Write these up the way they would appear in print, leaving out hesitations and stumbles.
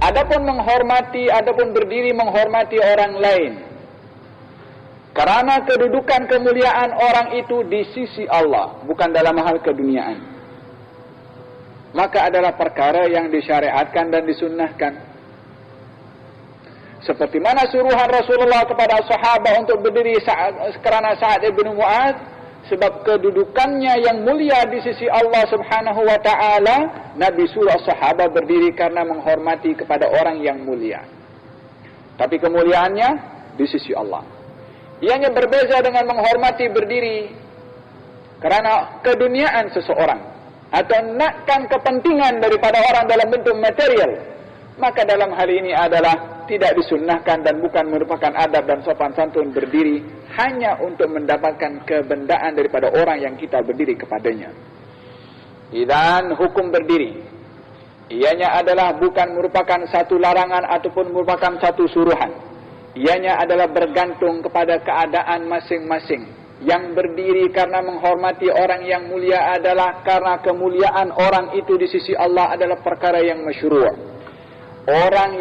Adapun menghormati, adapun berdiri menghormati orang lain, karena kedudukan kemuliaan orang itu di sisi Allah, bukan dalam hal keduniaan, maka adalah perkara yang disyariatkan dan disunnahkan. Seperti mana suruhan Rasulullah kepada sahabat untuk berdiri kerana Sa'ad bin Mu'adz, sebab kedudukannya yang mulia di sisi Allah Subhanahu wa ta'ala, Nabi suruh sahabat berdiri karena menghormati kepada orang yang mulia. Tapi kemuliaannya di sisi Allah. Ianya berbeza dengan menghormati berdiri kerana keduniaan seseorang atau nakkan kepentingan daripada orang dalam bentuk material. Maka dalam hal ini adalah tidak disunnahkan dan bukan merupakan adab dan sopan santun berdiri hanya untuk mendapatkan kebendaan daripada orang yang kita berdiri kepadanya. Dan hukum berdiri, ianya adalah bukan merupakan satu larangan ataupun merupakan satu suruhan. Ianya adalah bergantung kepada keadaan masing-masing. Yang berdiri karena menghormati orang yang mulia adalah karena kemuliaan orang itu di sisi Allah adalah perkara yang masyru'. Orang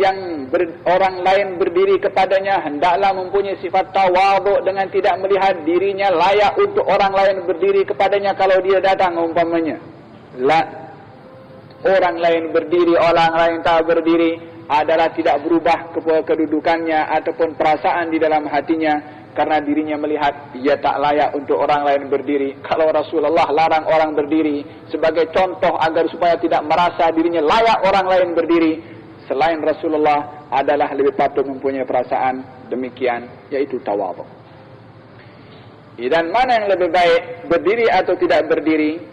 lain berdiri kepadanya hendaklah mempunyai sifat tawadhu dengan tidak melihat dirinya layak untuk orang lain berdiri kepadanya kalau dia datang umpamanya. Orang lain berdiri, orang lain tak berdiri adalah tidak berubah kedudukannya ataupun perasaan di dalam hatinya karena dirinya melihat ia tak layak untuk orang lain berdiri. Kalau Rasulullah larang orang berdiri sebagai contoh agar supaya tidak merasa dirinya layak orang lain berdiri, selain Rasulullah adalah lebih patut mempunyai perasaan demikian, yaitu tawadhu. Dan mana yang lebih baik, berdiri atau tidak berdiri?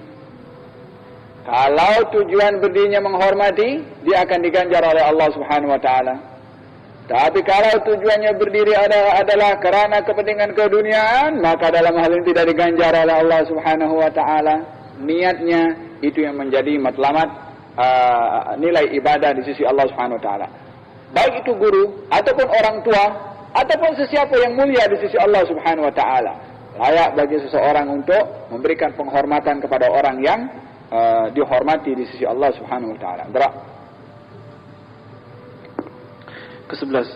Kalau tujuan berdirinya menghormati, dia akan diganjar oleh Allah Subhanahu wa ta'ala. Tapi kalau tujuannya berdiri adalah kerana kepentingan keduniaan, maka dalam hal ini tidak diganjar oleh Allah Subhanahu wa ta'ala. Niatnya itu yang menjadi matlamat nilai ibadah di sisi Allah Subhanahu wa ta'ala. Baik itu guru ataupun orang tua ataupun sesiapa yang mulia di sisi Allah Subhanahu wa ta'ala, layak bagi seseorang untuk memberikan penghormatan kepada orang yang dihormati di sisi Allah Subhanahu wa ta'ala. Ke-11,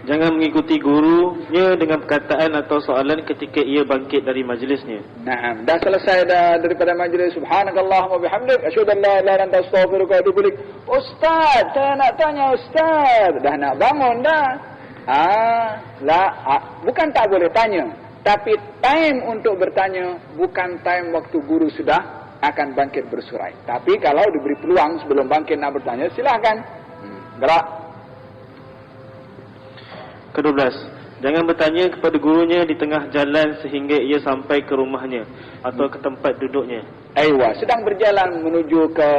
jangan mengikuti gurunya dengan perkataan atau soalan ketika ia bangkit dari majlisnya. Naam, dah selesai daripada majlis, subhanakallah wa bihamdik, asyhadu an la ilaha illa anta astaghfiruka wa atubu ilaik. Ustaz, saya nak tanya ustaz. Dah nak bangun dah. Bukan tak boleh tanya, tapi time untuk bertanya bukan time waktu guru sudah akan bangkit bersurai. Tapi kalau diberi peluang sebelum bangkit nak bertanya, silakan. Gerak. Ke-12, jangan bertanya kepada gurunya di tengah jalan sehingga ia sampai ke rumahnya atau ke tempat duduknya. Sedang berjalan menuju ke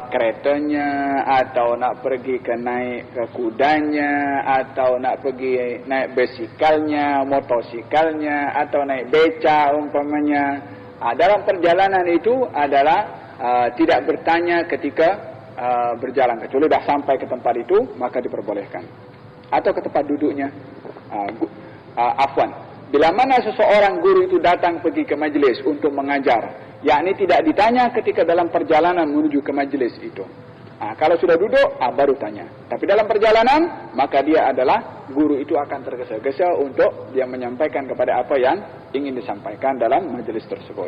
keretanya, atau nak pergi naik ke kudanya, atau nak pergi naik basikalnya, motosikalnya, atau naik beca umpamanya. Dalam perjalanan itu adalah tidak bertanya ketika berjalan, kecuali dah sampai ke tempat itu maka diperbolehkan, atau ke tempat duduknya. Bila mana seseorang guru itu datang pergi ke majlis untuk mengajar, yakni tidak ditanya ketika dalam perjalanan menuju ke majlis itu. Kalau sudah duduk, baru tanya. Tapi dalam perjalanan, maka dia adalah guru itu akan tergesa-gesa untuk dia menyampaikan kepada apa yang ingin disampaikan dalam majlis tersebut.